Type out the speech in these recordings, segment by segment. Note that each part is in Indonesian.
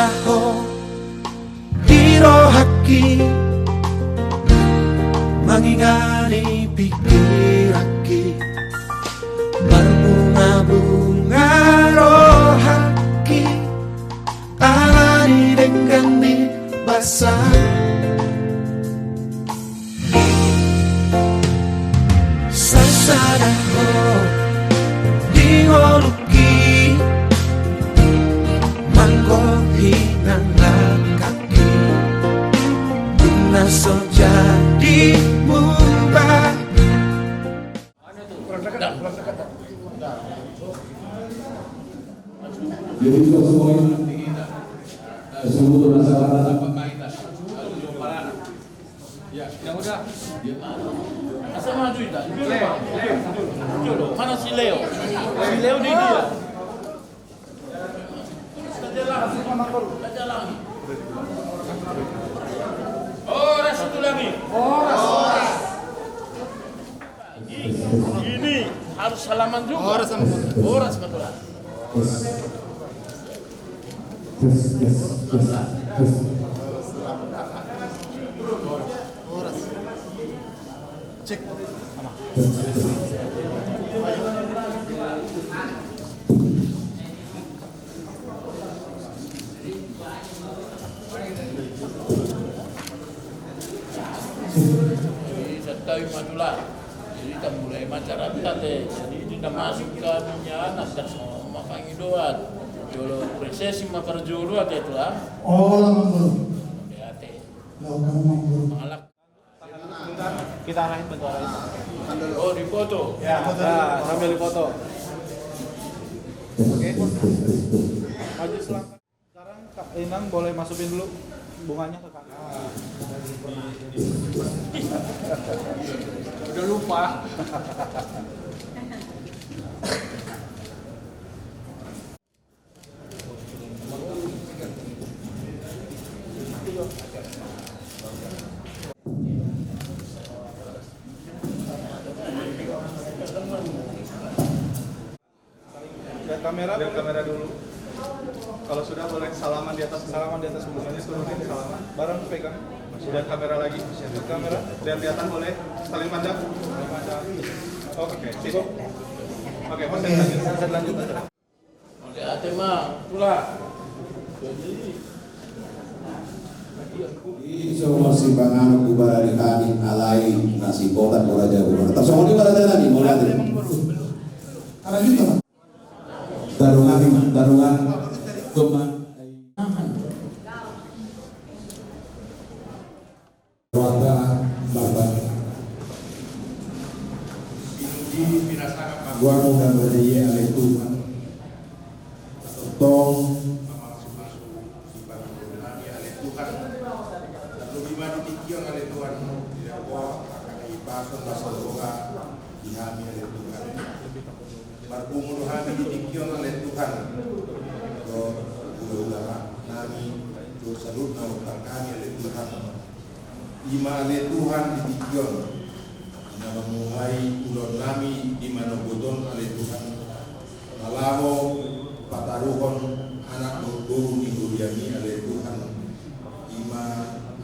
Sasaraho dirohaki mangingani pikiraki berbunga-bunga rohaki alani dengan basah Sasaraho dingoluki mangkohi kaki Duna soja dibuka Jadi kita semuanya seluruh masyarakat ya, yang udah. Asal maju itu. Leo. Mana si Leo? Si Leo di dia. Jalan. Ora satu lagi. Ini harus salaman juga. Ora sebetulnya. Cek. Sertai madulah. Jadi kita mulai masyarakat jadi kita masuk ke minyak dan semua pangidoan. Jolo resesi mah perjolo atau itulah. Oh, langsung. Hati. Langsung. Kita arahin bentuk arahin. Oh di foto. Ya, nah, sambil dipoto. Oke. Maju selangkah. Sekarang Kak Inang boleh masukin dulu bunganya ke kakak. Udah lupa. Lihat kamera dulu. Kalau sudah boleh salaman di atas bunganya, turunin salaman. Barang pegang. Lihat kamera lagi. Lihat kamera. Lihat kelihatan boleh saling pandang. Oh, oke. Cukup. Oke, proses lanjut aja. Oke, hati mah pula. Semua simpangan kubara di kami alai nasi kotak raja kubara. Tersongong di mana tadi mulai tadi. Ada gitu. Darungan teman warga babat gua mudah berdaya oleh Tuhan tong Marpumunuhami didikion oleh Tuhan. Nami salut nama kami oleh Tuhan. Ima oleh Tuhan didikion. Nama mulai ulon nami di mana bodon oleh Tuhan. Malaho pataruhon anak guru diguriani oleh Tuhan. Ima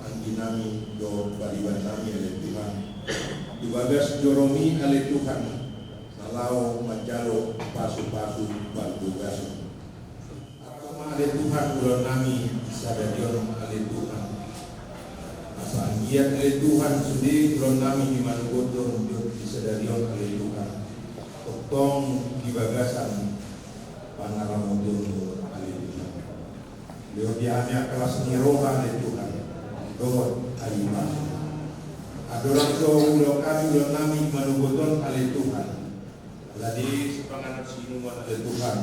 angginami do baliban nami oleh Tuhan. Dibagas joromi oleh Tuhan. Kalau menjalo pasu-pasu balbugasu Atama ale Tuhan ulang nami sadadion ale Tuhan Asal giat ale Tuhan sudi ulang nami di mana bodon di sadadion ale Tuhan Totong di bagasan pangaramodon ale Tuhan Leo diamnya kelas niroha ale Tuhan Dot alimah Adoran so ulang kami ulang nami di mana bodon ale Tuhan Jadi sepanganan sinuman oleh Tuhan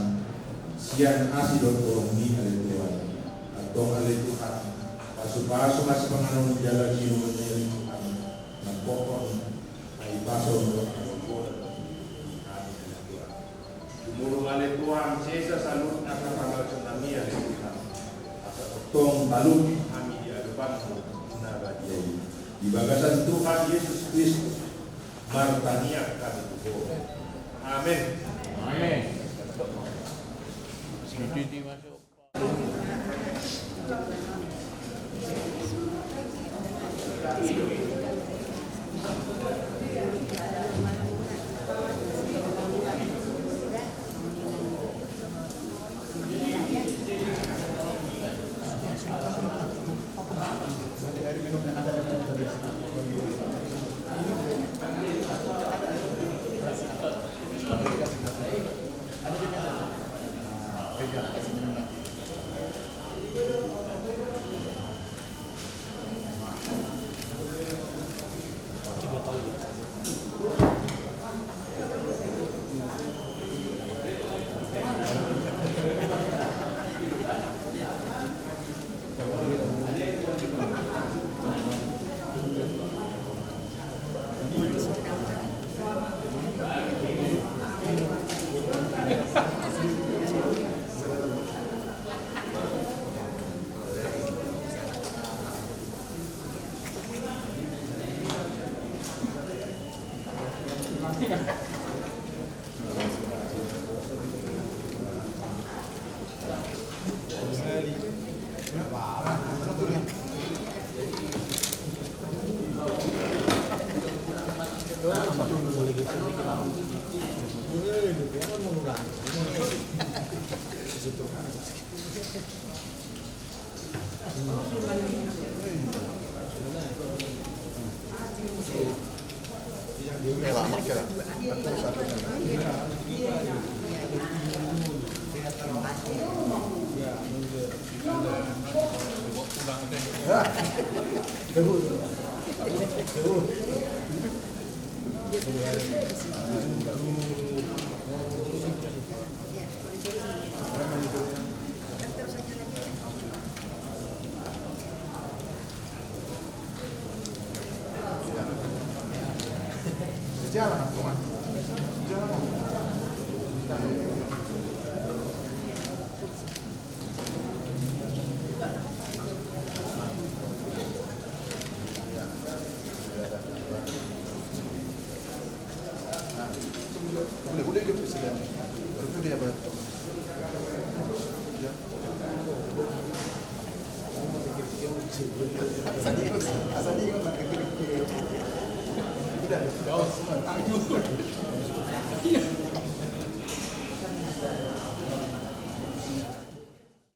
Sian asidon korongni oleh Tuhan Atau oleh Tuhan Pasu-pasu masih panganan jalan sinuman oleh Tuhan Napokon Ay paso Dimulung oleh Tuhan Sesa salut nakapanggal sendami oleh Tuhan Asa tong balung kami di hadapan Nabadiai Di bagasan Tuhan Yesus Kristus Martania kami tuh Amin. Amin. Sini masuk.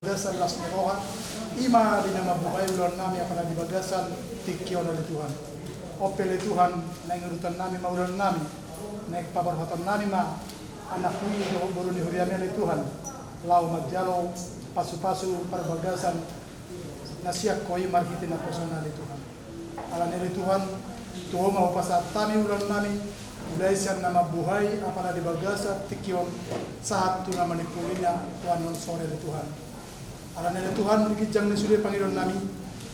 Bagasan las meroha, ima dinamabuhay ulan namin akan di bagasan tikyon oleh Tuhan. Opele Tuhan nangurutan namin maulan namin, naik pabarhatan namin ma anak ni baru ni huriami oleh Tuhan. Lau majalo pasu-pasu perbagasan nasiak koi marhiti na personal Tuhan. Alam oleh Tuhan, Tuhan mau pasat tami ulan namin. Ulay siya na mabuhay apala di bagasa tikyon saat tu na manipulinya Tuhan non sore oleh Tuhan. Alam nila Tuhan, bigijang na sulit Panginoon namin,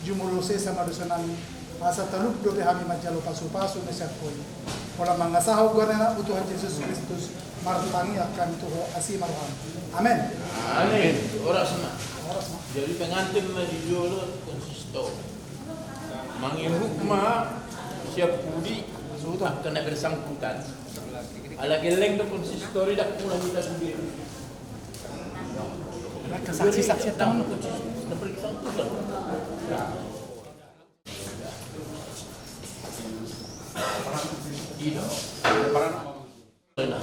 jumulose sa madusa namin, asa taluk dobe kami majalo pasu-pasu na siya po. Wala mga sahog na utuhan Jesus Kristus, martangi at kami tuho asimaruhan. Amen. Amin. Oras na. Jadi pengantin na di Jolo konsisto. Manghihukma siya pudi sudah kena bersangkutan. Ala geleng do konsistori dak pula kita sendiri. Saksi-saksi tamu.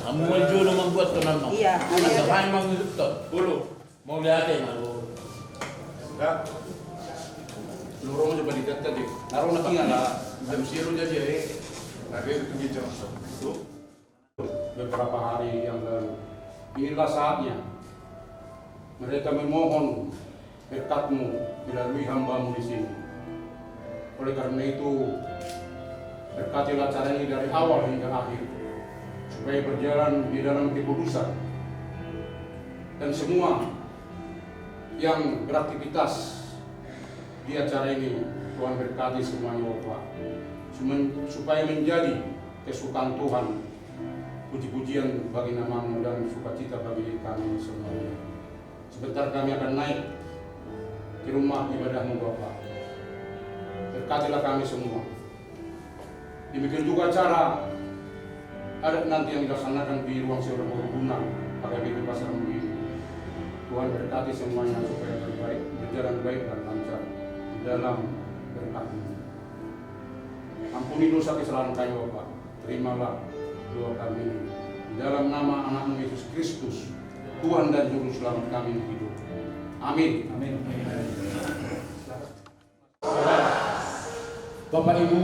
Amual Jolo membuat tunan no. Iya. Sampai menghidup to. Dulu mau lihat ya. Lorong coba dikat tadi. Naruh lagi nggak? Jam siru jadi. Tapi begitu. Beberapa hari yang lalu. Inilah saatnya mereka memohon berkat-Mu melalui hamba-Mu di sini. Oleh karena itu, berkatilah acara ini dari awal hingga akhir, supaya berjalan di dalam kekudusan. Dan semua yang beraktivitas di acara ini, Tuhan berkati semuanya, Bapak. Supaya menjadi kesukaan Tuhan, puji-pujian bagi nama-Mu dan sukacita bagi kami semuanya. Sebentar kami akan naik ke rumah ibadah-Mu, Bapak. Berkatilah kami semua. Demikian juga acara adat nanti yang dilaksanakan di ruang sewa berguna pada PB Pasar Minggu ini. Tuhan berkati semuanya supaya berjalan baik dan lancar di dalam berkat-Mu. Ampuni dosa kesalahan kami Bapa. Terimalah doa kami ini. Di dalam nama anak-Mu Yesus Kristus, Tuhan dan Juru Selamat kami hidup. Amin. Amin. Bapak Ibu,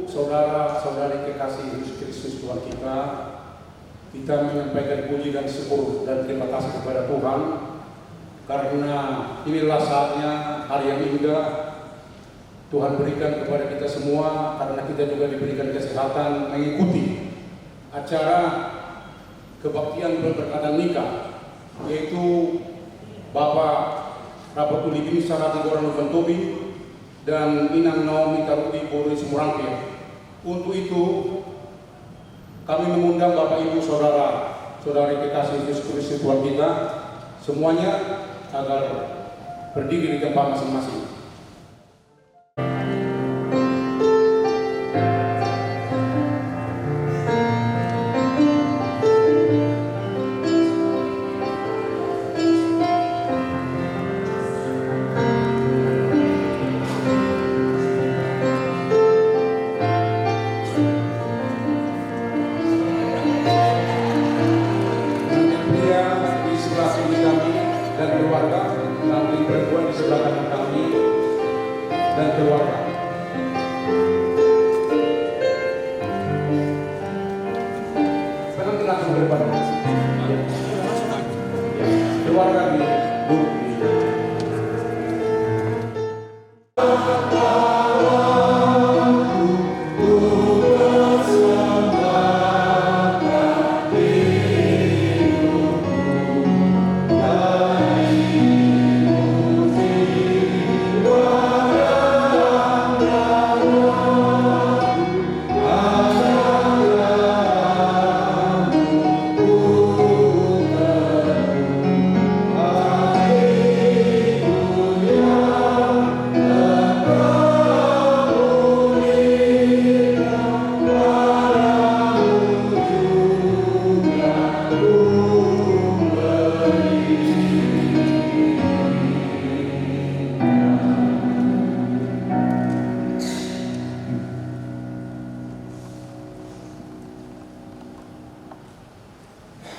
saudara-saudari kekasih Yesus Kristus Tuhan kita menyampaikan puji dan syukur dan terima kasih kepada Tuhan karena inilah saatnya hari yang indah Tuhan berikan kepada kita semua, karena kita juga diberikan kesehatan mengikuti acara kebaktian berberkatan nikah, yaitu Bapak Rapat Uli Bini Sarati Goran Ufantobi dan Inang Naomi Karudi Boris Murangke. Untuk itu kami mengundang Bapak Ibu saudari kekasih Yesus Kristus Tuhan kita semuanya agar berdiri di tempat masing-masing.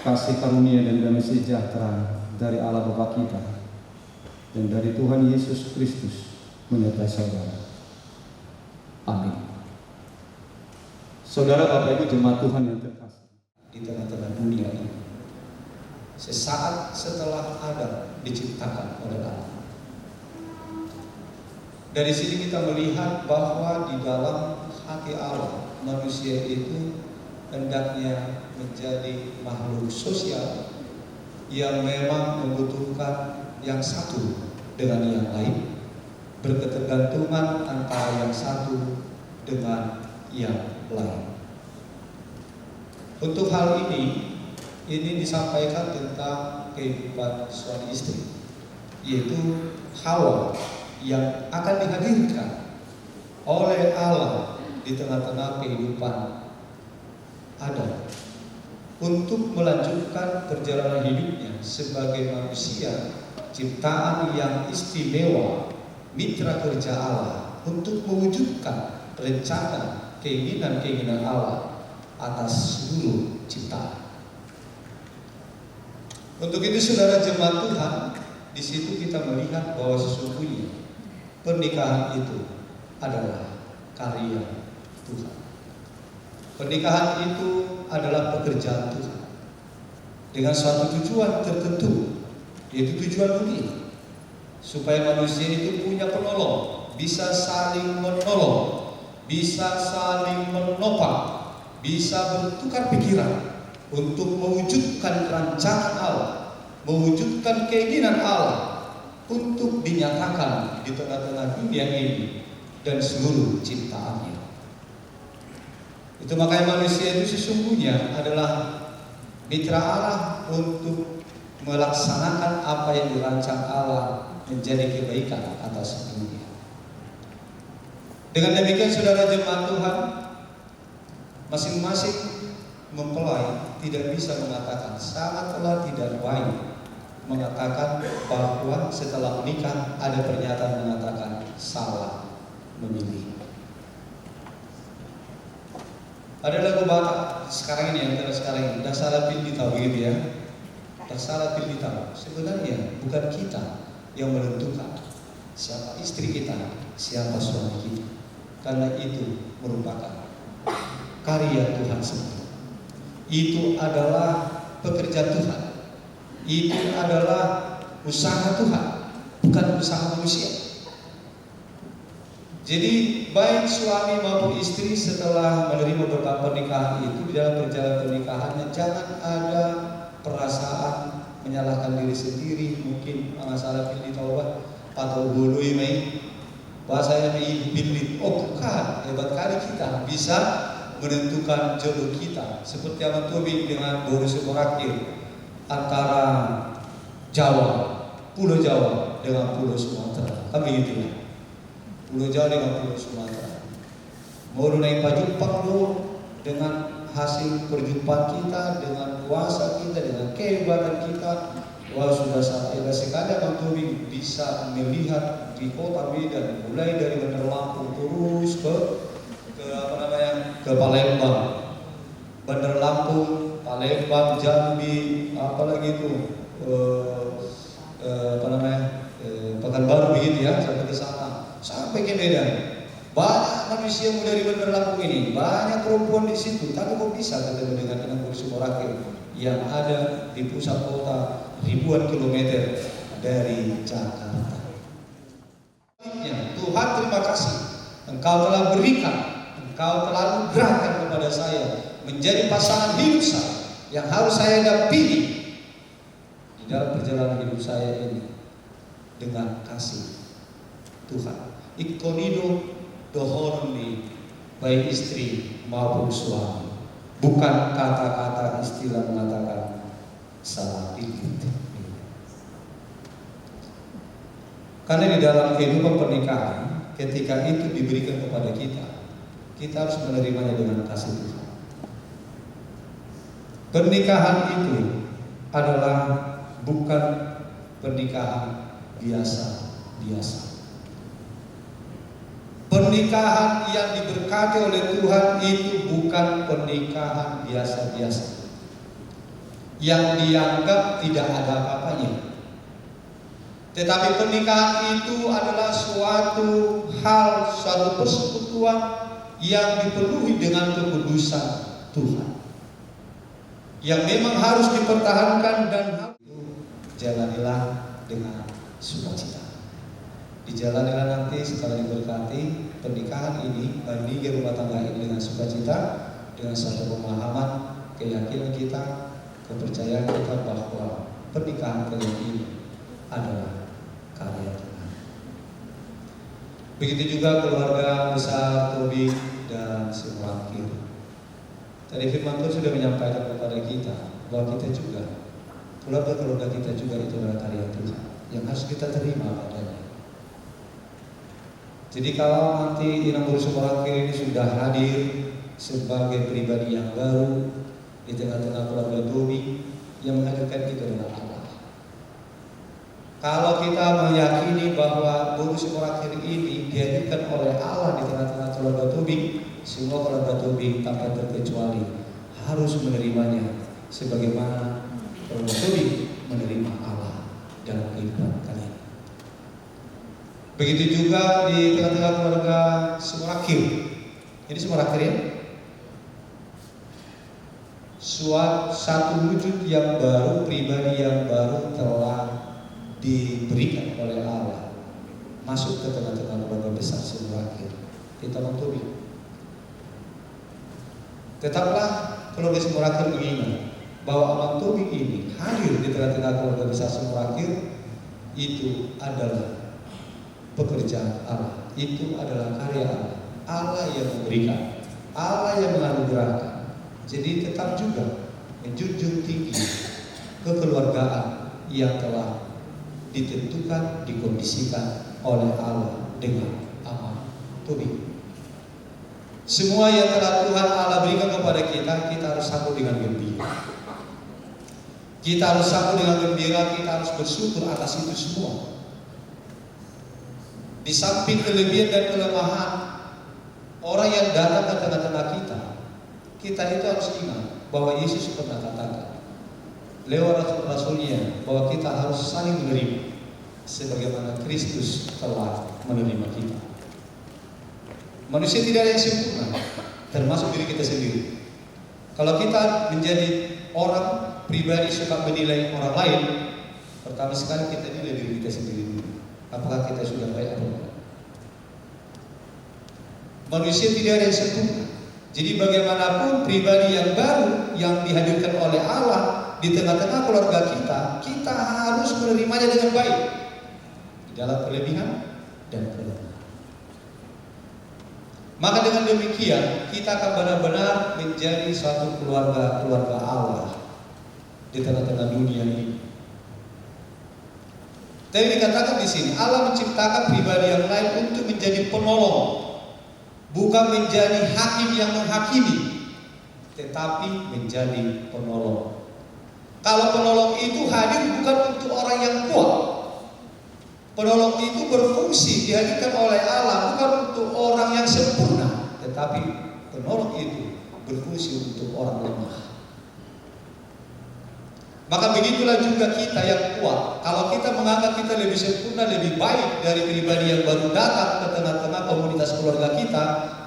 Kasih karunia dan damai sejahtera dari Allah Bapa kita dan dari Tuhan Yesus Kristus menyertai saudara. Amin. Saudara, Bapak Ibu jemaat Tuhan yang terkasih di tengah-tengah dunia ini, sesaat setelah Adam diciptakan oleh Allah, dari sini kita melihat bahwa di dalam hati Allah manusia itu hendaknya menjadi makhluk sosial yang memang membutuhkan yang satu dengan yang lain, berketergantungan antara yang satu dengan yang lain. Untuk hal ini disampaikan tentang kehidupan suami istri, yaitu Hawa yang akan dihadirkan oleh Allah di tengah-tengah kehidupan Adam untuk melanjutkan perjalanan hidupnya sebagai manusia ciptaan yang istimewa, mitra kerja Allah untuk mewujudkan rencana keinginan Allah atas seluruh ciptaan. Untuk itu saudara jemaat Tuhan, di situ kita melihat bahwa sesungguhnya pernikahan itu adalah karya Tuhan. Pernikahan itu adalah pekerjaan Tuhan dengan suatu tujuan tertentu, yaitu tujuan dunia, supaya manusia itu punya penolong, bisa saling menolong, bisa saling menopang, bisa bertukar pikiran untuk mewujudkan rancangan Allah, mewujudkan keinginan Allah untuk dinyatakan di tengah-tengah dunia ini dan seluruh ciptaannya. Itu makanya manusia itu sesungguhnya adalah mitra Allah untuk melaksanakan apa yang dirancang Allah menjadi kebaikan atas dunia. Dengan demikian saudara jemaat Tuhan, masing-masing mempelai tidak bisa mengatakan sangatlah tidak baik mengatakan bahwa setelah menikah ada pernyataan mengatakan salah memilih. Ada lagu Batak sekarang ini yang terus sekarang ini, dah salah pilih tahu begitu ya. Dah salah pilih tahu. Sebenarnya bukan kita yang menentukan siapa istri kita, siapa suami kita. Karena itu merupakan karya Tuhan sendiri. Itu adalah pekerjaan Tuhan. Itu adalah usaha Tuhan, bukan usaha manusia. Jadi baik suami maupun istri setelah menerima berkat pernikahan itu, di dalam perjalanan pernikahannya jangan ada perasaan menyalahkan diri sendiri, mungkin masalah pilih taubat atau boloi mai bahasanya pilih. Oh bukan, hebat kali kita bisa menentukan jodoh kita seperti Abang Tobi dengan Boris Morakir antara Jawa, Pulau Jawa dengan Pulau Sumatera, kan begitu ya. Pulau Jawa dengan Pulau Sumatera. Mau naik pajupang lo dengan hasil perjumpaan kita, dengan kuasa kita, dengan kehebatan kita. Wah sudah saatnya sekali Abang Tobi bisa melihat di kota Medan, mulai dari Bandar Lampung terus ke Palembang, Bandar Lampung, Palembang, Jambi, apalagi itu Pekanbaru begitu ya, sampai ke sana, sampai ke Medan. Banyak manusia yang dari Bandar Lampung ini, banyak perempuan di situ. Tapi kok bisa ketemu dengan Inang Boris Morakir yang ada di pusat kota ribuan kilometer dari Jakarta? Tuhan terima kasih, Engkau telah berikan, Engkau telah anugerahkan kepada saya menjadi pasangan hidup saya yang harus saya pilih di dalam perjalanan hidup saya ini dengan kasih Tuhan. Ikonido dohorni baik istri maupun suami, bukan kata-kata istilah mengatakan salah pilih. Karena di dalam kehidupan pernikahan, ketika itu diberikan kepada kita harus menerimanya dengan kasih Tuhan. Pernikahan itu adalah bukan pernikahan biasa-biasa. Pernikahan yang diberkati oleh Tuhan itu bukan pernikahan biasa-biasa yang dianggap tidak ada apa-apanya. Tetapi pernikahan itu adalah suatu hal, suatu persekutuan yang dipenuhi dengan kekudusan Tuhan, yang memang harus dipertahankan dan jalanilah dengan sukacita. Dijalanilah nanti setelah diberkati pernikahan ini, bandingkan rumah tangga ini dengan sukacita, dengan satu pemahaman, keyakinan kita, kepercayaan kita bahwa pernikahan kalian ini adalah karya Tuhan. Begitu juga keluarga besar Tobi dan Morakir. Tadi firman Tuhan sudah menyampaikan kepada kita bahwa kita juga, keluarga kita juga itu adalah karya Tuhan yang harus kita terima padanya. Jadi kalau nanti Inang Boris Morakir ini sudah hadir sebagai pribadi yang baru di tengah-tengah keluarga Tobi, yang menghadirkan itu adalah Allah. Kalau kita meyakini bahwa Boris Morakir ini dihadirkan oleh Allah di tengah-tengah keluarga Tobi, semua keluarga Tobi tanpa terkecuali harus menerimanya sebagaimana keluarga Tobi menerima Allah dalam kehidupan kalian. Begitu juga di tengah-tengah keluarga Morakir. Ini Morakir ya. Satu wujud yang baru, pribadi yang baru telah diberikan oleh Allah masuk ke tengah-tengah keluarga besar Morakir. Kita Tobi. Tetaplah keluarga Morakir mengingat bahwa Abang Tobi ini hadir di tengah-tengah keluarga besar Morakir itu adalah pekerjaan Allah, itu adalah karya Allah. Allah yang memberikan, Allah yang menganugerahkan. Jadi tetap juga menjunjung tinggi kekeluargaan yang telah ditentukan, dikondisikan oleh Allah dengan Abang Tobi. Semua yang telah Tuhan Allah berikan kepada kita, kita harus sambut dengan gembira. Kita harus sambut dengan gembira, kita harus bersyukur atas itu semua. Di samping kelebihan dan kelemahan orang yang datang ke tengah-tengah kita itu harus ingat bahwa Yesus pernah katakan lewat rasul-rasulnya bahwa kita harus saling menerima sebagaimana Kristus telah menerima kita. Manusia tidak ada yang sempurna, termasuk diri kita sendiri. Kalau kita menjadi orang pribadi suka menilai orang lain, pertama sekali kita nilai diri kita sendiri dulu. Apakah kita sudah baik atau tidak? Manusia tidak ada yang sempurna. Jadi bagaimanapun pribadi yang baru yang dihadirkan oleh Allah di tengah-tengah keluarga kita harus menerimanya dengan baik di dalam kelebihan dan kelemahan. Maka dengan demikian kita akan benar-benar menjadi suatu keluarga Allah di tengah-tengah dunia ini. Tapi dikatakan di sini Allah menciptakan pribadi yang lain untuk menjadi penolong, bukan menjadi hakim yang menghakimi, tetapi menjadi penolong. Kalau penolong itu hadir bukan untuk orang yang kuat, penolong itu berfungsi dihadirkan oleh Allah bukan untuk orang yang sempurna, tetapi penolong itu berfungsi untuk orang lemah. Maka begitulah juga kita yang kuat. Kalau kita menganggap kita lebih sempurna, lebih baik dari pribadi yang baru datang ke tengah-tengah komunitas keluarga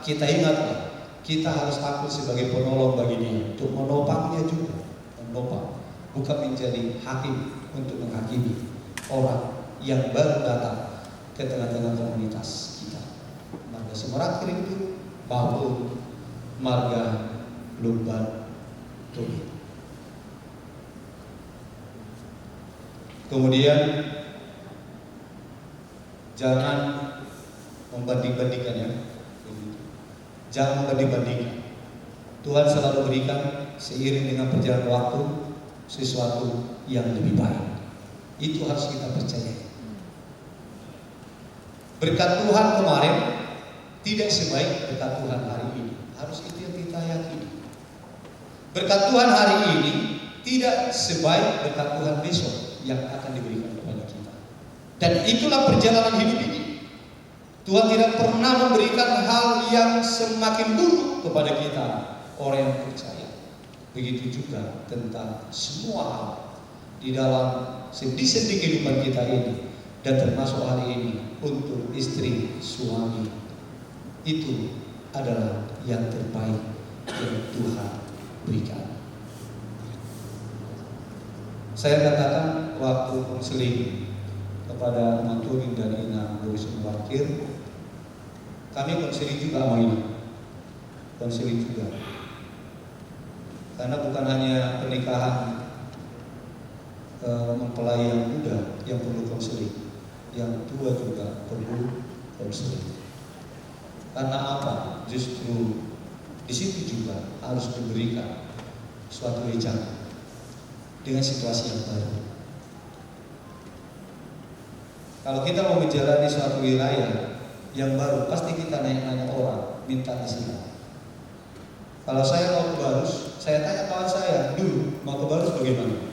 kita ingatlah, kita harus takut sebagai penolong bagi dia, untuk menopangnya juga, menopang, bukan menjadi hakim untuk menghakimi orang yang baru datang ke tengah-tengah komunitas kita. Marga Sumerakhir itu maupun marga Lumban Tobing. Kemudian jangan membanding-bandingkan ya. Jangan membanding-bandingkan. Tuhan selalu berikan seiring dengan perjalanan waktu sesuatu yang lebih baik. Itu harus kita percaya. Berkat Tuhan kemarin tidak sebaik berkat Tuhan hari ini. Harus itu yang kita yakini. Berkat Tuhan hari ini tidak sebaik berkat Tuhan besok yang akan diberikan kepada kita. Dan itulah perjalanan hidup ini. Tuhan tidak pernah memberikan hal yang semakin buruk kepada kita, orang yang percaya. Begitu juga tentang semua hal di dalam sendi-sendi kehidupan kita ini, dan termasuk hari ini untuk istri, suami. Itu adalah yang terbaik yang Tuhan berikan. Saya katakan waktu konseling kepada Manturing dan Ina Boris Wakil, kami konseling juga sama ini, konseling juga, karena bukan hanya pernikahan mempelai yang muda yang perlu konseling, yang tua juga perlu konseling. Karena apa? Justru di situ juga harus diberikan suatu wejangan dengan situasi yang baru. Kalau kita mau menjalani suatu wilayah yang baru, pasti kita nanya-nanya orang, minta nasihat. Kalau saya mau ke Barus, saya tanya kawan saya, dulu mau ke Barus bagaimana?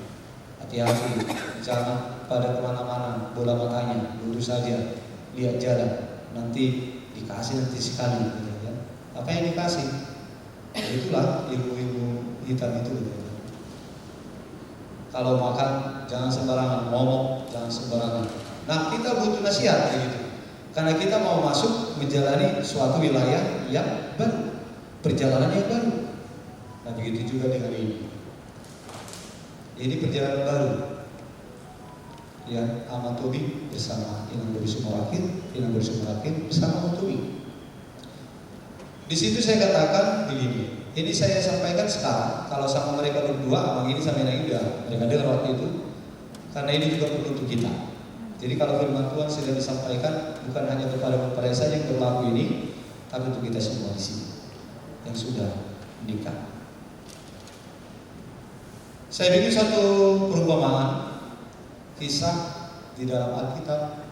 Hati-hati, jangan pada kemana-mana, bola matanya, lurus saja, lihat jalan, nanti dikasih nanti sekali, gitu ya. Apa yang dikasih? Ya itulah ilmu-ilmu hitam itu. Gitu. Kalau makan jangan sembarangan, ngomong jangan sembarangan. Nah, kita butuh nasihat begitu. Karena kita mau masuk menjalani suatu wilayah yang baru, perjalanan yang baru. Nah, begitu juga dengan ini. Ini perjalanan baru. Ya, Ahmad Tobing bersama Inang Boris Sumerakhir bersama Ahmad Tobing. Di situ saya katakan begini. Ini saya sampaikan sekarang, kalau sama mereka berdua, abang ini sama yang udah mereka dengar waktu itu, karena ini juga perlu untuk kita. Jadi kalau firman Tuhan sudah disampaikan, bukan hanya kepada mempelai saja yang berlaku ini, tapi untuk kita semua di sini yang sudah menikah. Saya bikin satu perumpamaan kisah di dalam Alkitab,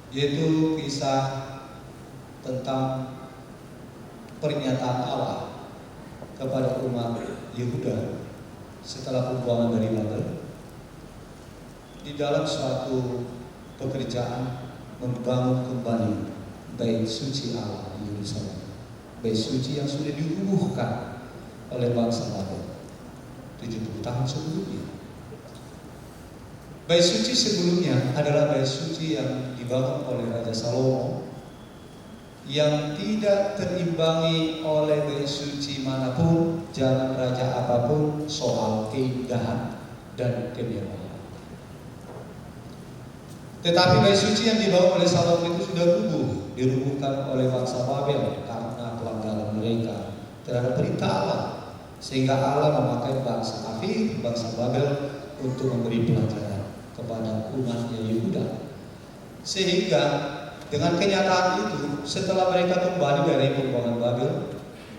yaitu kisah tentang pernyataan Allah kepada umat Yehuda setelah pembuangan dari Babel, di dalam suatu pekerjaan membangun kembali bait suci Allah di Yerusalem, bait suci yang sudah dirubuhkan oleh bangsa Babel 70 tahun sebelumnya. Bait suci sebelumnya adalah bait suci yang dibangun oleh Raja Salomo, yang tidak terimbangi oleh bait suci manapun, zaman raja apapun, soal keindahan dan kemewahan. Tetapi bait suci yang dibangun oleh Salomo itu sudah dirubuhkan oleh bangsa Babel karena pelanggaran mereka terhadap perintah Allah, sehingga Allah memakai bangsa kafir, bangsa Babel untuk memberi pelajaran kepada umatnya Yehuda. Sehingga dengan kenyataan itu, setelah mereka kembali dari pembuangan Babel,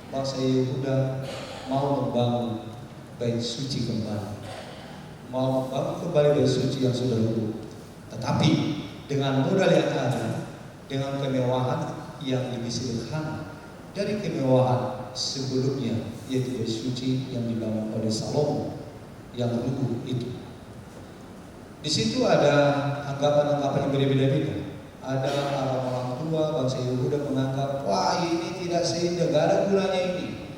bangsa Yehuda mau membangun bait suci kembali, mau membangun kembali bait suci yang sudah rubuh, tetapi dengan modal yang ada, dengan kemewahan yang lebih sederhana dari kemewahan sebelumnya, yaitu bait suci yang dibangun oleh Salomo yang rubuh itu. Di situ ada anggapan-anggapan yang berbeda-beda. Ada orang tua bangsa Yehuda menganggap, wah ini tidak seindah, gak ada gunanya ini,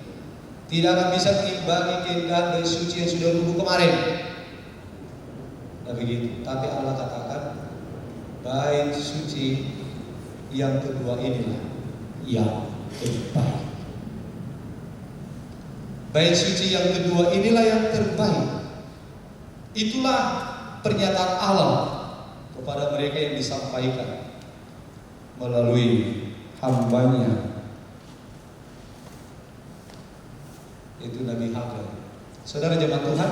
tidak akan bisa mengimbangi keindahan bait suci yang sudah rubuh kemarin. Nah begitu. Tapi Allah katakan, bait suci yang kedua inilah yang terbaik. Bait suci yang kedua inilah yang terbaik. Itulah pernyataan Allah kepada mereka yang disampaikan melalui hambanya, itu Nabi Hagai. Saudara jemaat Tuhan,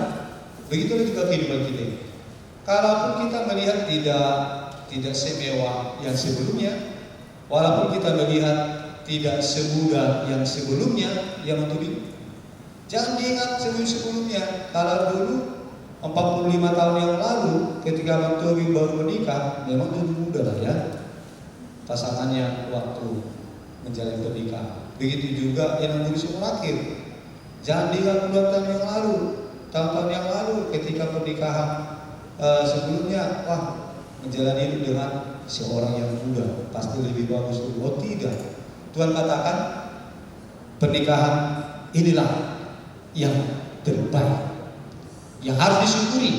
begitulah juga kehidupan kita. Kalaupun kita melihat tidak semewah yang sebelumnya, walaupun kita melihat tidak semudah yang sebelumnya, yang mentuli, jangan diingat sebelumnya. Kalau dulu 45 tahun yang lalu ketika Bang Tobi baru menikah, memang dulu muda lah ya pasangannya waktu menjalani pernikahan. Begitu juga yang berusia akhir. Jangan diingat puluhan tahun yang lalu, tahun-tahun yang lalu ketika pernikahan sebelumnya, wah menjalani hidup dengan seorang yang muda pasti lebih bagus. Oh tidak, Tuhan katakan pernikahan inilah yang terbaik, yang harus disyukuri,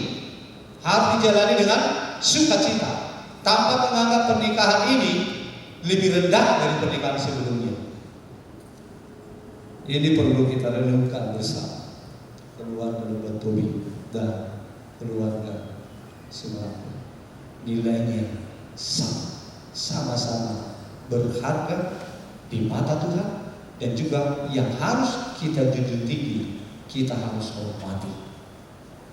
harus dijalani dengan sukacita, tanpa menganggap pernikahan ini lebih rendah dari pernikahan sebelumnya. Ini perlu kita renungkan bersama, keluarga Bang Tobi dan keluarga Semarang. Nilainya sama-sama berharga di mata Tuhan, dan juga yang harus kita junjung tinggi, kita harus hormati.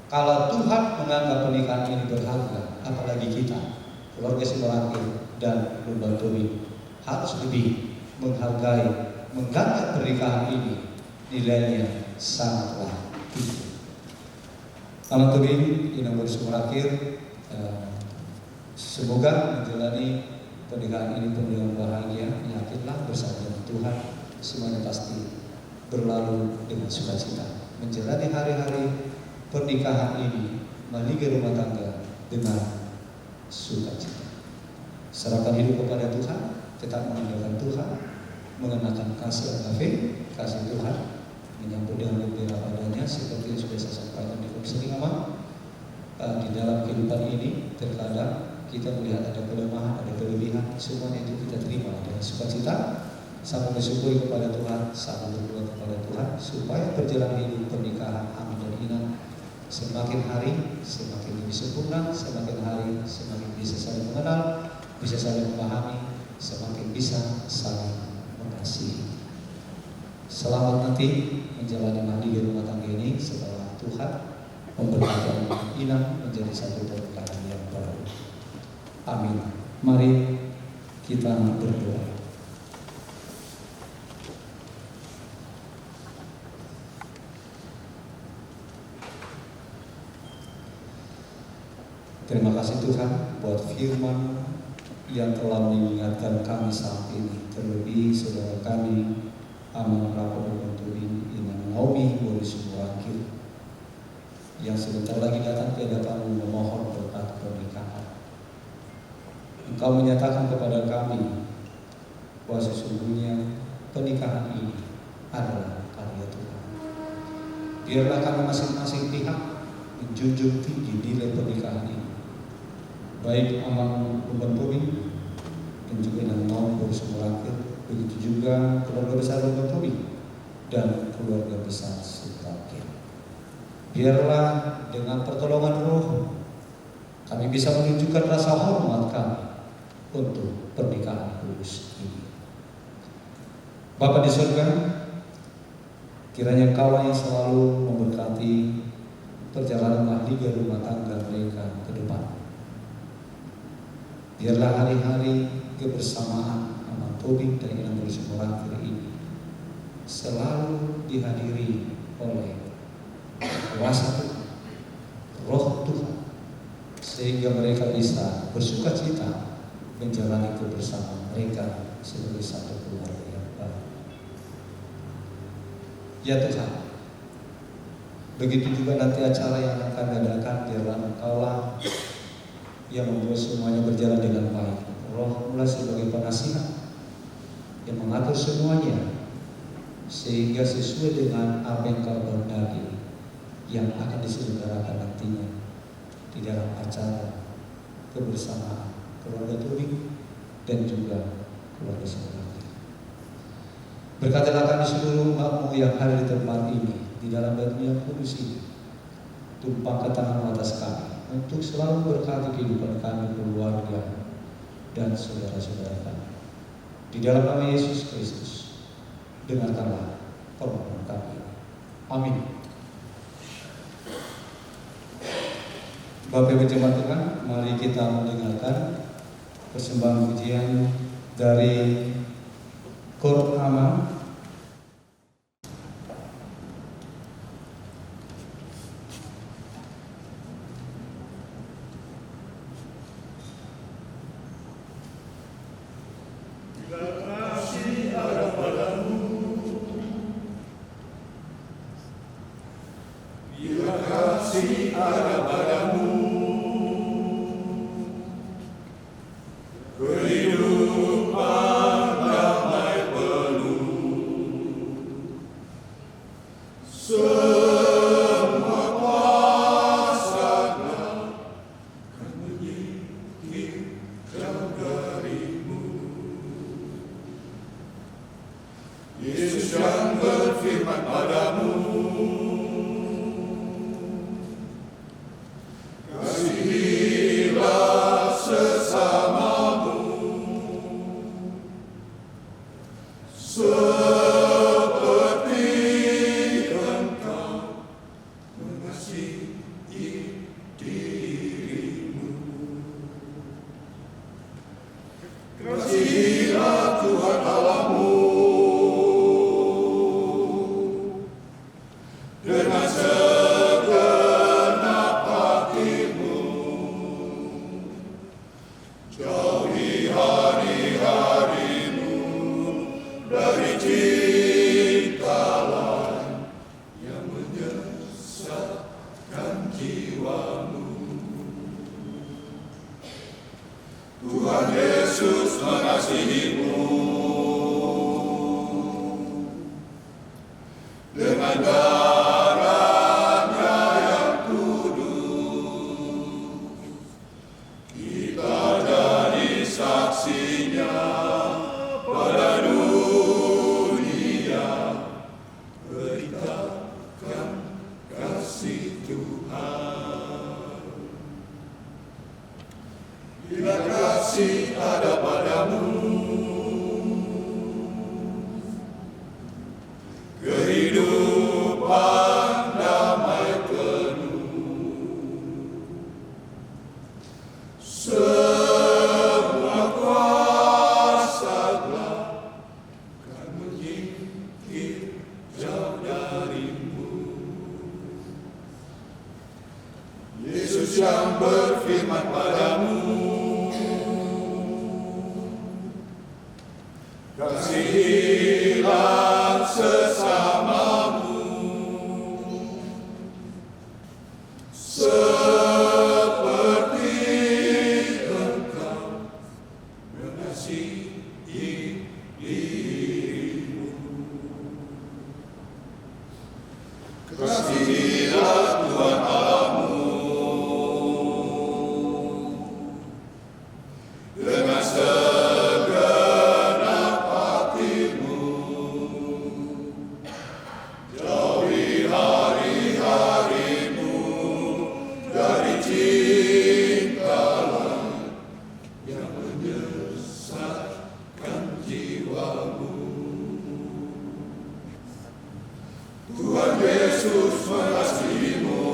Kalau Tuhan menganggap pernikahan ini berharga, apalagi kita, keluarga Semarang dan Bang Tobi, harus lebih menghargai, menganggap pernikahan ini nilainya sangatlah tinggi. Bang Tobi yang bersumber akhir, semoga menjalani pernikahan ini penuh dengan bahagia. Yakinlah bersama dengan Tuhan semuanya pasti berlalu dengan sukacita. Menjalani hari-hari pernikahan ini, melalui rumah tangga dengan sukacita. Serahkan hidup kepada Tuhan, tetap mengandalkan Tuhan, mengenakan kasih agape, kasih Tuhan, menyambut dengan gembira padanya, seperti yang sudah saya sampaikan di Komisi 5. Di dalam kehidupan ini terkadang kita melihat ada kelemahan, ada kelebihan, semuanya itu kita terima dengan sukacita, sama bersyukur kepada Tuhan, sama berdoa kepada Tuhan, supaya perjalanan hidup pernikahan Amin dan Ina semakin hari semakin lebih sempurna, semakin hari semakin bisa saling mengenal, bisa saling memahami, semakin bisa saling mengasihi. Selamat nanti menjalani mandi di rumah tangga ini setelah Tuhan memberkati Ina menjadi satu pernikahan yang baru. Amin. Mari kita berdoa. Terima kasih Tuhan buat firman yang telah mengingatkan kami saat ini, terlebih saudara kami Aman Rapopo Banturi Ina Naomi Boris Murakhir. yang sebentar lagi datang ke hadapan-Mu memohon berkat pernikahan. Engkau menyatakan kepada kami bahwa sesungguhnya pernikahan ini adalah karya Tuhan. Biarlah kami masing-masing pihak menjunjung tinggi nilai pernikahan ini, baik Amang Umban Tobing dan juga yang mau bersumurakhir, begitu juga keluarga besar Umban Tobing dan keluarga besar Sutrakin. Biarlah dengan pertolongan Roh kami bisa menunjukkan rasa hormat kami untuk pernikahan kudus ini. Bapa di surga, kiranya Engkau yang selalu memberkati perjalanan mahligai rumah tangga mereka ke depan. Biarlah hari-hari kebersamaan Amang Tobing dan Inang Bersumurakhir ini selalu dihadiri oleh kuasa Tuhan, Roh Tuhan, sehingga mereka bisa bersuka cita menjalani kebersamaan mereka sebagai satu keluarga yang baru. Ya Tuhan, begitu juga nanti acara yang akan diadakan, biarlah Engkaulah yang membuat semuanya berjalan dengan baik. Roh mulai sebagai penasihat yang mengatur semuanya sehingga sesuai dengan apa yang Kau kehendaki yang akan diselenggarakan nantinya di dalam acara kebersamaan keluarga Tobing dan juga keluarga Sutrakin. Berkatilah kami seluruh umat-Mu yang hadir di tempat ini, di dalam bait yang kudus ini. Tumpahkan tangan atas kami untuk selalu berkati kehidupan kami, keluarga dan saudara-saudara kami. Di dalam nama Yesus Kristus, dengarkanlah permohonan kami. Amin. Bapak Ibu jemaat Tuhan, mari kita mendengarkan persembahan pujian dari Kor Amang. seperti Engkau mengasihi dirimu. Kasihilah Tuhan Allahmu dengan segenap hatimu. Jauhi hari-harimu dari cinta yang menyesatkan jiwamu. Tuhan Yesus mengasihimu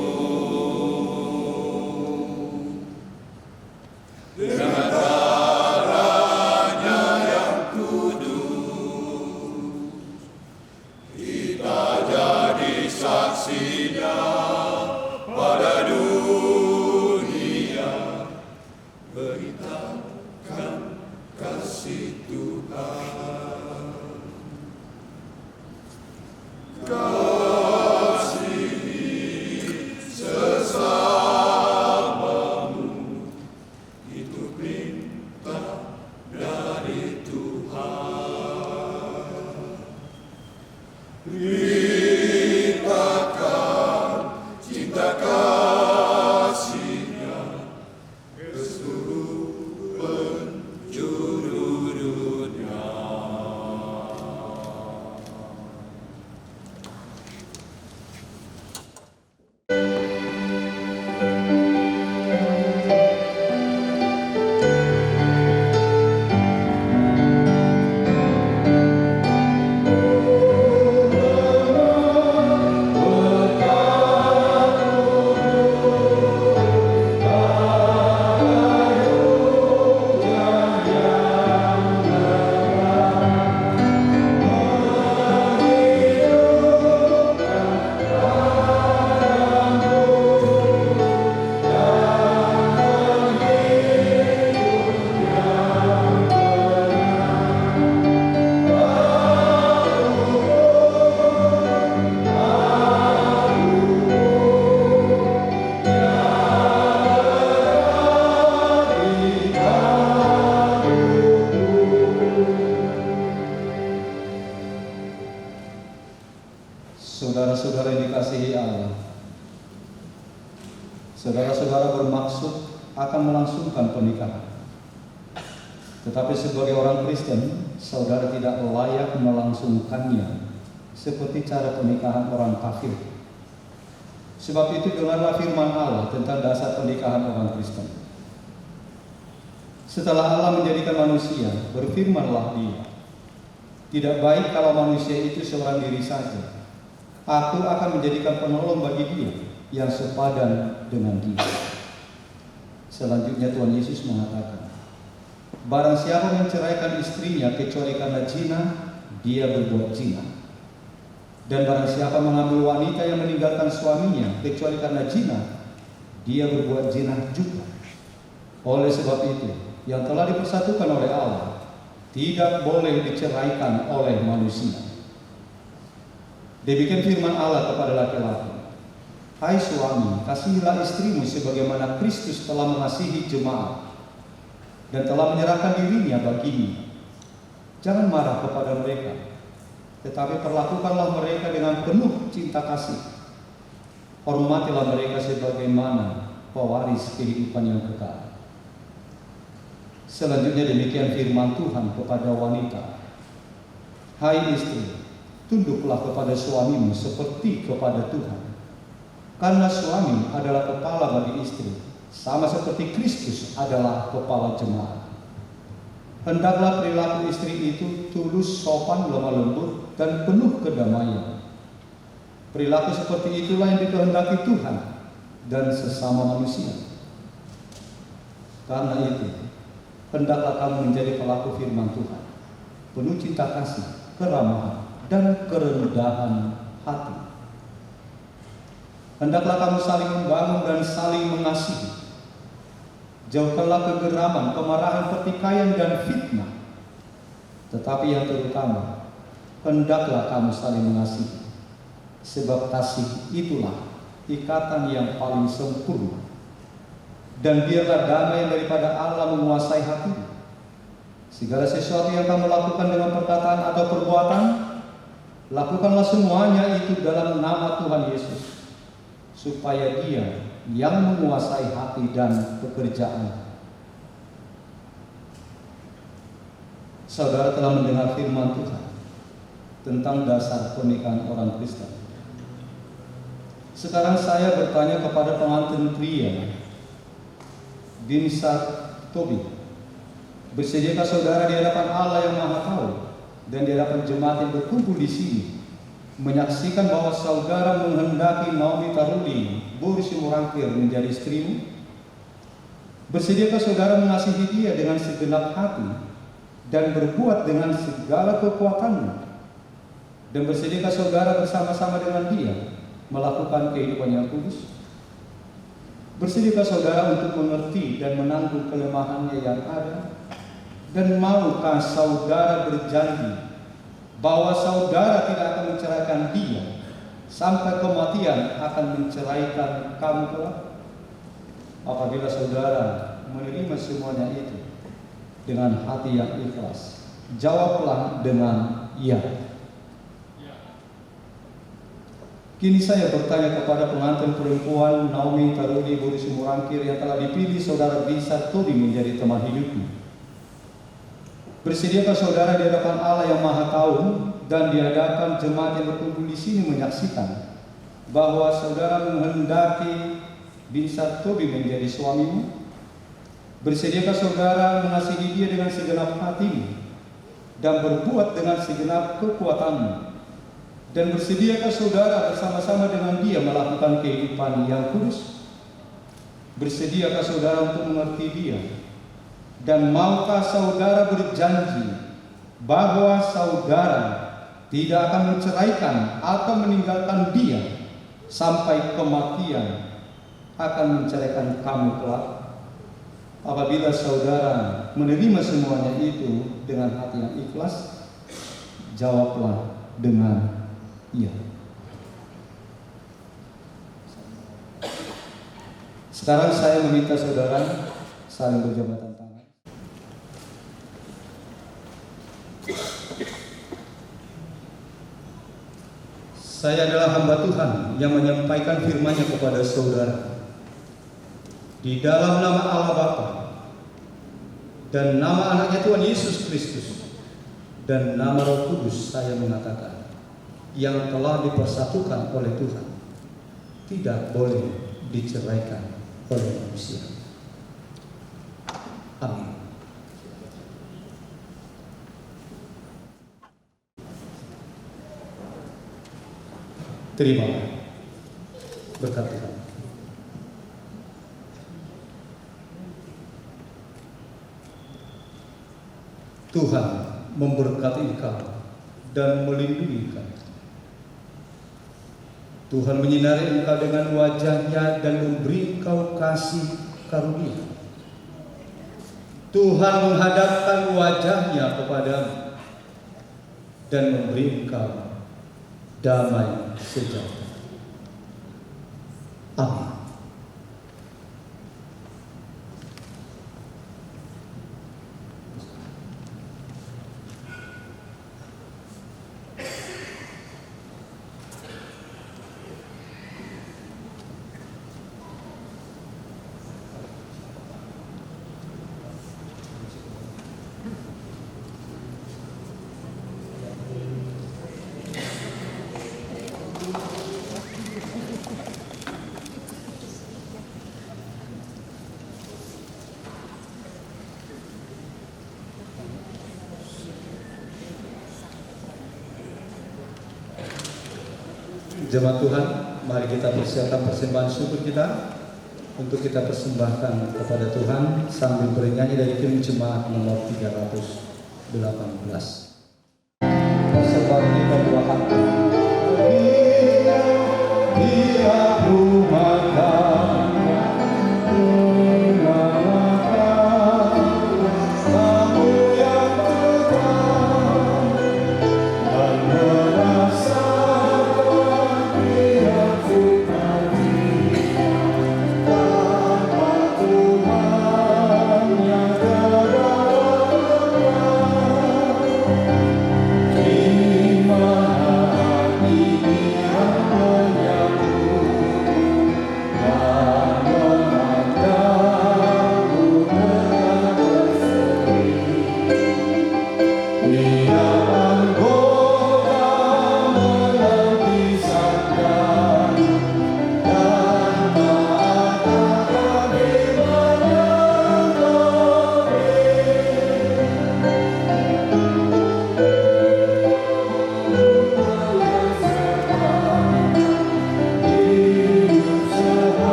dengan darahnya yang kudus. Kita jadi saksinya pada dunia, beritakan kasih Tuhan. Kasihi sesamamu, itu perintah dari Tuhan. Beritakan cinta kasih-Nya ke seluruh penjuru dunia. Saudara-saudara yang dikasihi Allah, saudara-saudara bermaksud akan melangsungkan pernikahan. Tetapi sebagai orang Kristen, saudara tidak layak melangsungkannya seperti cara pernikahan orang kafir. Sebab itu dengarlah firman Allah tentang dasar pernikahan orang Kristen. Setelah Allah menjadikan manusia, berfirmanlah Dia, "Tidak baik kalau manusia itu seorang diri saja. Aku akan menjadikan penolong bagi dia yang sepadan dengan dia." Selanjutnya Tuhan Yesus mengatakan, "Barang siapa menceraikan istrinya kecuali karena zina, dia berbuat zina. Dan barang siapa mengambil wanita yang meninggalkan suaminya kecuali karena zina, dia berbuat zina juga. Oleh sebab itu, yang telah dipersatukan oleh Allah tidak boleh diceraikan oleh manusia." Demikian firman Allah kepada laki-laki, "Hai suami, kasihilah istrimu sebagaimana Kristus telah mengasihi jemaat dan telah menyerahkan dirinya baginya. Jangan marah kepada mereka, tetapi perlakukanlah mereka dengan penuh cinta kasih. Hormatilah mereka sebagaimana pewaris kehidupan yang kekal." Selanjutnya demikian firman Tuhan kepada wanita, "Hai istri, tunduklah kepada suamimu seperti kepada Tuhan. Karena suami adalah kepala bagi istri, sama seperti Kristus adalah kepala jemaat. Hendaklah perilaku istri itu tulus, sopan, lemah lembut, dan penuh kedamaian. Perilaku seperti itulah yang dikehendaki Tuhan dan sesama manusia. Karena itu, hendaklah kamu menjadi pelaku firman Tuhan, penuh cinta kasih, keramahan, dan kerendahan hati. Hendaklah kamu saling membangun dan saling mengasihi. Jauhkanlah kegeraman, kemarahan, pertikaian, dan fitnah. Tetapi yang terutama, hendaklah kamu saling mengasihi. Sebab kasih itulah ikatan yang paling sempurna. Dan biarlah damai daripada Allah menguasai hati. Segala sesuatu yang kamu lakukan dengan perkataan atau perbuatan, lakukanlah semuanya itu dalam nama Tuhan Yesus, supaya Dia yang menguasai hati dan pekerjaan. Saudara telah mendengar firman Tuhan tentang dasar pernikahan orang Kristen. Sekarang saya bertanya kepada pengantin pria bin Tobi, bersediakah saudara di hadapan Allah yang Maha Tahu dan di hadapan jemaat yang berkumpul di sini menyaksikan bahwa saudara menghendaki Naomi Taruli Bursi Murangkir menjadi istrimu? Bersediakah saudara mengasihi dia dengan segenap hati dan berbuat dengan segala kekuatanmu? Dan bersediakah saudara bersama-sama dengan dia melakukan kehidupan yang kudus? Bersediakah saudara untuk mengerti dan menanggung kelemahannya yang ada? Dan maukah saudara berjanji bahwa saudara tidak akan menceraikan dia sampai kematian akan menceraikan kamu kelak? Apabila saudara menerima semuanya itu dengan hati yang ikhlas, jawablah dengan iya. Kini saya bertanya kepada pengantin perempuan Naomi Taruli Bursi Murangkir yang telah dipilih saudara bisa Tobi menjadi teman hidupmu. Bersediakah saudara di hadapan Allah yang Maha Tahu dan di hadapan jemaat yang berkumpul di sini menyaksikan bahwa saudara menghendaki bisa Tobi menjadi suamimu? Bersediakah saudara mengasihi dia dengan segenap hatimu dan berbuat dengan segenap kekuatanmu? Dan bersediakah saudara bersama-sama dengan dia melakukan kehidupan yang kudus? Bersediakah saudara untuk mengerti dia? Dan maukah saudara berjanji bahwa saudara tidak akan menceraikan atau meninggalkan dia sampai kematian akan menceraikan kamu kelak? Apabila saudara menerima semuanya itu dengan hati yang ikhlas, jawablah dengan iya. Sekarang saya meminta saudara saling berjabatan tangan. Saya adalah hamba Tuhan yang menyampaikan firman-Nya kepada saudara. Di dalam nama Allah Bapa dan nama anaknya Tuhan Yesus Kristus dan nama Roh Kudus, saya mengatakan, yang telah dipersatukan oleh Tuhan tidak boleh diceraikan oleh manusia. Amin. Terima berkat Tuhan. Tuhan memberkati engkau dan melindungi engkau. Tuhan menyinari engkau dengan wajah-Nya dan memberi engkau kasih karunia. Tuhan menghadapkan wajah-Nya kepadamu dan memberi engkau damai sejahtera. Amin. Jemaat Tuhan, mari kita persiapkan persembahan syukur kita untuk kita persembahkan kepada Tuhan sambil bernyanyi dari tim jemaat nomor 318. Persembahan kita dua hati. Dia rumah Merasa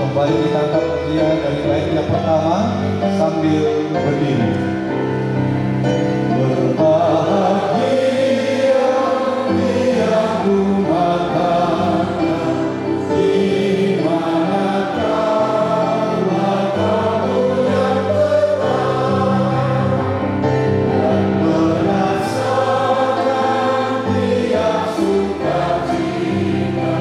Kembali kita angkat pujian dari bait yang pertama sambil berdiri. Berbahagia dia rumah tangga, di manakah kamu yang tenang dan merasakan tiap sukacita.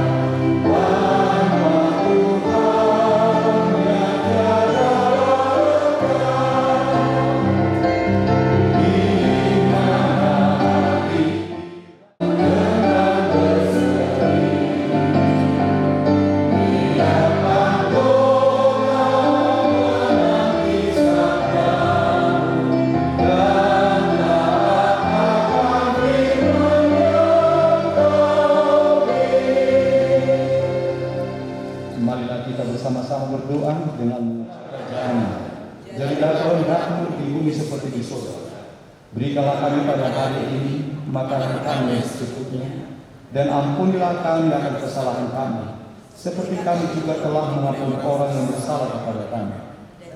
Marilah kita bersama-sama berdoa dengan kerajaan. Jadilah kehendakmu di bumi seperti di surga. Berikanlah kami pada hari ini makanan kami secukupnya, dan ampunilah kami akan kesalahan kami, seperti kami juga telah mengampuni orang yang bersalah kepada kami.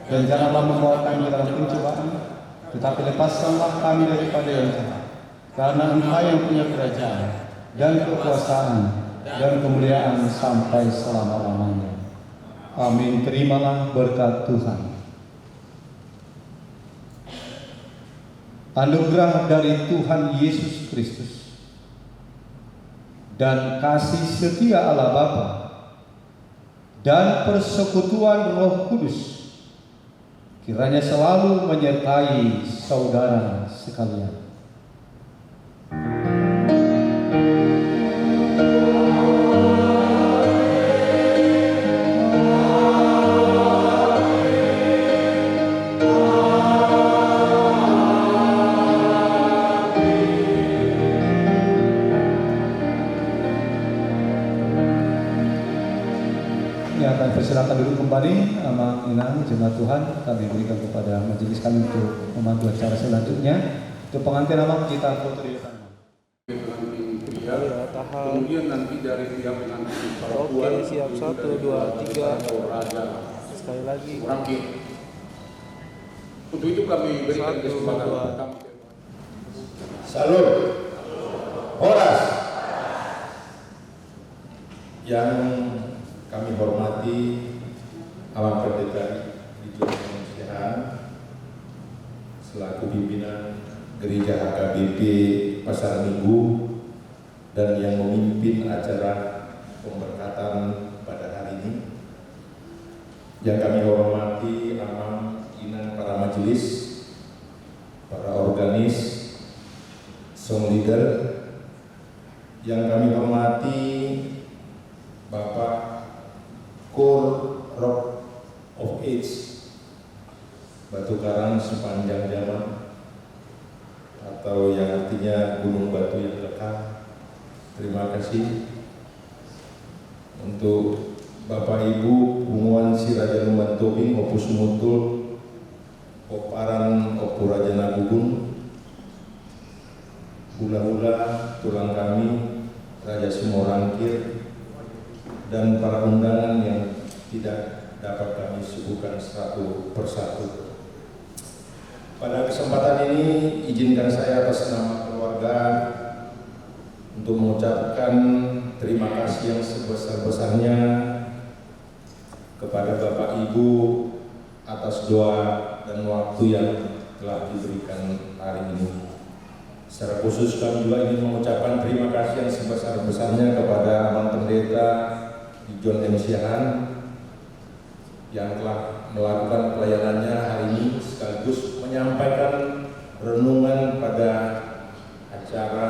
Dan janganlah membawa kami dalam pencobaan, tetapi lepaskanlah kami daripada yang jahat. Karena Engkau yang punya kerajaan dan kekuasaan dan kemuliaan sampai selama-lamanya. Amin. Terimalah berkat Tuhan. Anugerah dari Tuhan Yesus Kristus dan kasih setia Allah Bapa dan persekutuan Roh Kudus kiranya selalu menyertai saudara sekalian. Persilakan dulu kembali amak inang jemaat Tuhan, kami berikan kepada majelis kami untuk memandu acara selanjutnya. Untuk pengantin amak kita foto di depan. Pengantin pria, kemudian nanti dari pihak pengantin perempuan. Oke, siap. 1, 2, 3. Raja. Sekali lagi. Rakit. Untuk itu kami berikan kesempatan pertama. Salut. Horas. Yang kami hormati Alam Pendeta Dijon Kemanusiaan selaku pimpinan Gereja HKBP Pasar Minggu dan yang memimpin acara pemberkatan pada hari ini. Yang kami hormati Amang Inang para majelis, para organis, song leader. Yang kami hormati Bapak Core Rock of Ages, batu karang sepanjang zaman, atau yang artinya gunung batu yang kekal. Terima kasih untuk Bapak Ibu Bunguan Si Raja Lumban Tobing Opus Mutul Poparan Opu Raja Nagugun, hula-hula, tulang kami, Raja Sumorangkir, dan para undangan yang tidak dapat kami suguhkan satu persatu. Pada kesempatan ini, izinkan saya atas nama keluarga untuk mengucapkan terima kasih yang sebesar-besarnya kepada Bapak Ibu atas doa dan waktu yang telah diberikan hari ini. Secara khusus kami juga ingin mengucapkan terima kasih yang sebesar-besarnya kepada Aman Pendeta John M. Siahaan yang telah melakukan pelayanannya hari ini sekaligus menyampaikan renungan pada acara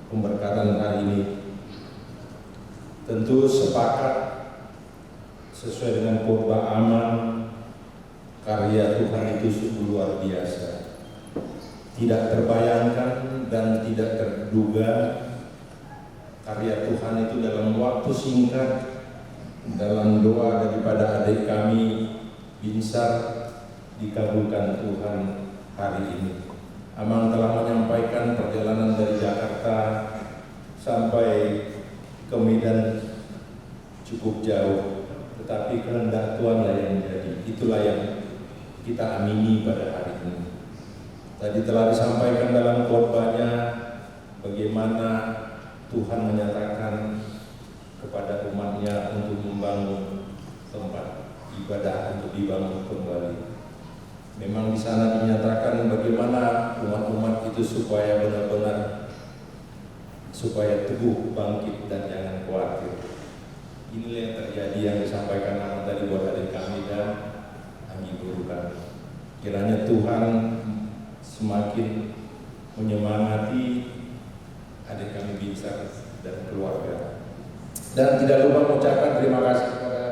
pemberkatan hari ini. Tentu sepakat sesuai dengan khotbah Aman, karya Tuhan itu sungguh luar biasa. Tidak terbayangkan dan tidak terduga karya Tuhan itu dalam waktu singkat, dalam doa daripada adik kami Binsar, dikabulkan Tuhan hari ini. Amang telah menyampaikan perjalanan dari Jakarta sampai ke Medan cukup jauh, tetapi kehendak Tuhanlah yang jadi. Itulah yang kita amini pada hari ini. Tadi telah disampaikan dalam khotbahnya bagaimana Tuhan menyatakan kepada umatnya untuk membangun tempat ibadah untuk dibangun kembali. Memang di sana dinyatakan bagaimana umat-umat itu supaya benar-benar supaya teguh, bangkit dan jangan khawatir. Inilah yang terjadi yang disampaikan Aman tadi buat adik kami dan Anggi Guru kami. Kiranya Tuhan semakin menyemangati adik kami Binsar dan keluarga. Dan tidak lupa mengucapkan terima kasih kepada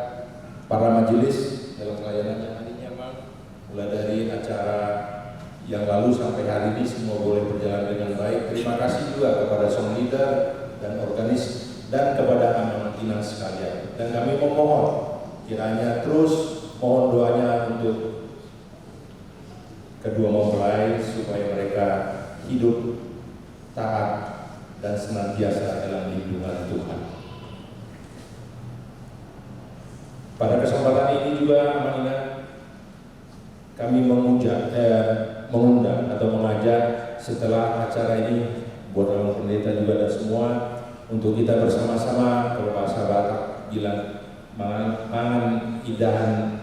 para majelis dalam pelayanan yang harinya, Bang. Mulai dari acara yang lalu sampai hari ini semua boleh berjalan dengan baik. Terima kasih juga kepada song leader dan organis dan kepada anak-anak dinas sekalian. Dan kami memohon kiranya terus mohon doanya untuk kedua mempelai supaya mereka hidup taat dan senantiasa dalam lindungan Tuhan. Pada kesempatan ini juga Amanina kami mengundang atau mengajak setelah acara ini buat Aman Pendeta juga dan semua untuk kita bersama-sama, kalau bahasa Batak bilang mangan idahan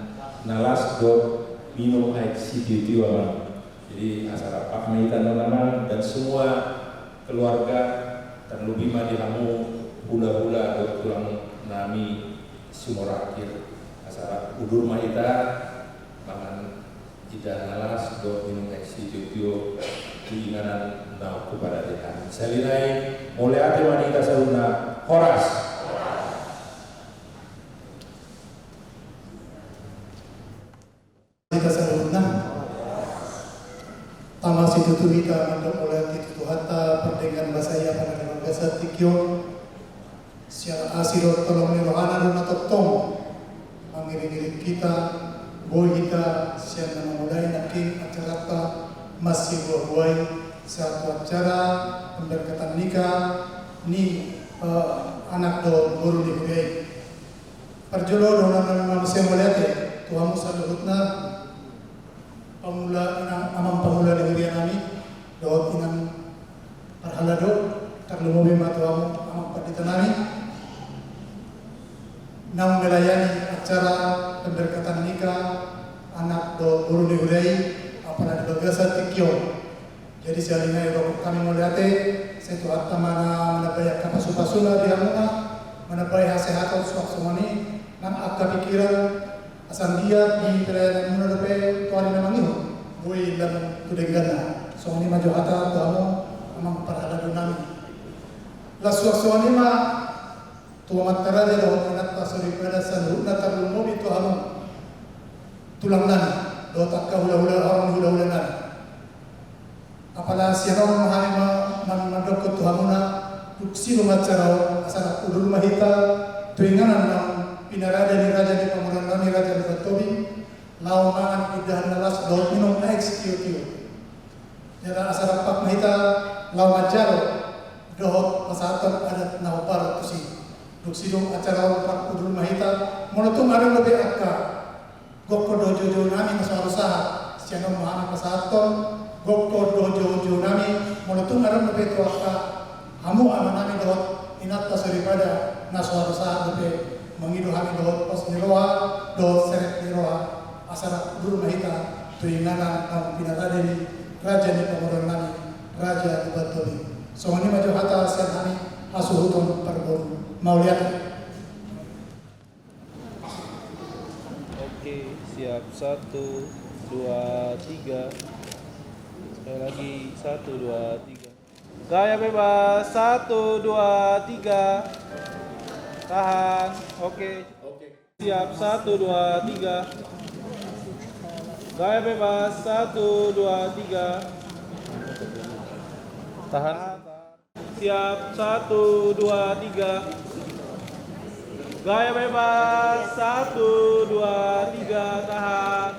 nalas do minum air sitiu Aman. Jadi acara Pak Meitan Aman dan semua keluarga terlebih madihamu hula-hula do tulang nami Sumorangkir acara udur mahita mangan idahan nalas do minum air sitiu keinginan nau kepada Tuhan. Salinai mulai ate wanita saluna horas. Kita saluna tamas itu kita untuk mulai itu hata perdengan bahasa ya pada bahasa tikyo siapa asiro tolong merohana dan totong mengiring kita boy kita siapa memulai nanti acara masih buai satu acara pemberkatan nikah ni anak do guru di Hudai perjolo dengan manusia melihat Tuhan Musa lutna pemula amam pemula di Hudai nami do inang parhalado terlumui matuamu amam pendeta nami nam melayani acara pemberkatan nikah anak do guru di Hudai apalagi bagasa tikyo. Jadi salina itu kami melihat satu harta mana menabaya kapasupasula dia menabaya kesehatan suaksumani nan akka pikiran asan dia di pelayanan menabaya tuan memang itu boy dan tudengana soalnya maju hata tuamu memang parada dunami la suaksumani ma tua matara dia dah menat pasuri pada sandu natar lumo itu hamu tulang nani do takka hula-hula orang hula-hula nani apala siapa mahali mandok Tuhanuna tuksi lumacara asal udur mahita tuinganan nam pinarada ni raja di pamuran nami raja di Batobi lau mangan idahan nalas do minum air sekiu-kiu jara asal pak mahita majar dohot pasatan adat naupar tusi duksidung acara pak kudul mahita monotung ada lebih akka gokko dojo nami masalah siang mahana pasaton gokko dojo nami monotung ada lebih tu akka hamu amanami dohot inat daripada nasuara lebih mengidu kami dohot pos niroa dohot seret niroa asara kudul mahita tuingana nang pinatadeni raja ni pemuda nami raja dibatoli so ini maju hata siang kami asuhuton pergol mau lihat. Oke, siap. 1, 2, 3. Sekali lagi 1, 2, 3. Gaya bebas 1, 2, 3. Tahan. Oke. Siap. 1, 2, 3. Gaya bebas 1, 2, 3. Tahan. Siap. 1, 2, 3. Gaya bebas 1, 2, 3. Tahan.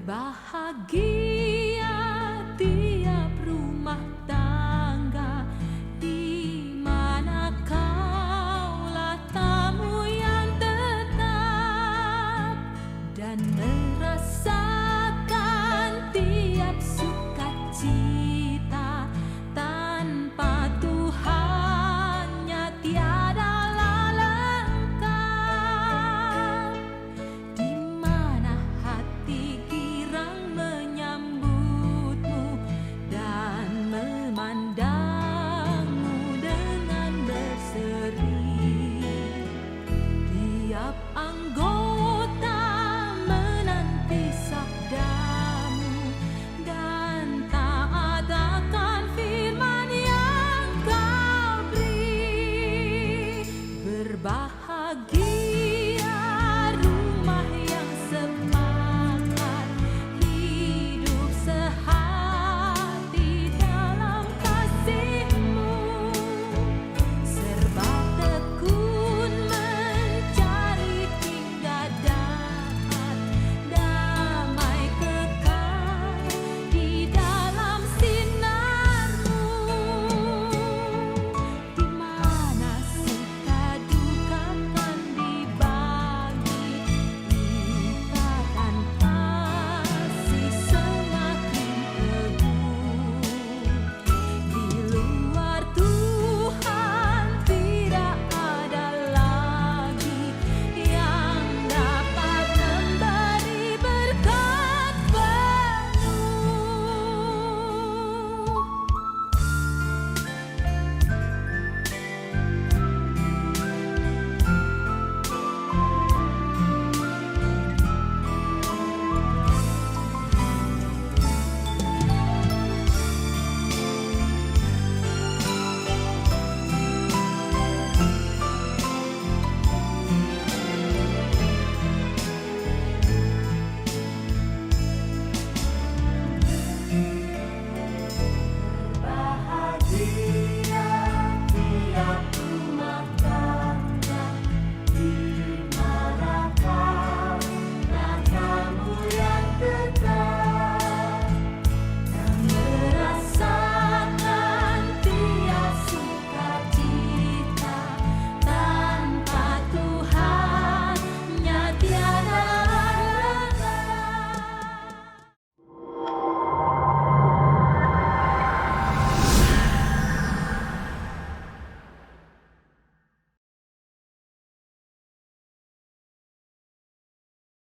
Berbahagia tiap rumah tangga di mana kaulah tamu yang tetap dan merasakan tiap sukacita. Tanpa Tuhannya tiadalah lengkap. Di mana hati girang menyambutmu dan memandangmu dengan berseri. Tiap anggota menanti sabdamu dan taat akan firman yang kau beri. Berbahagia rumah yang sepadan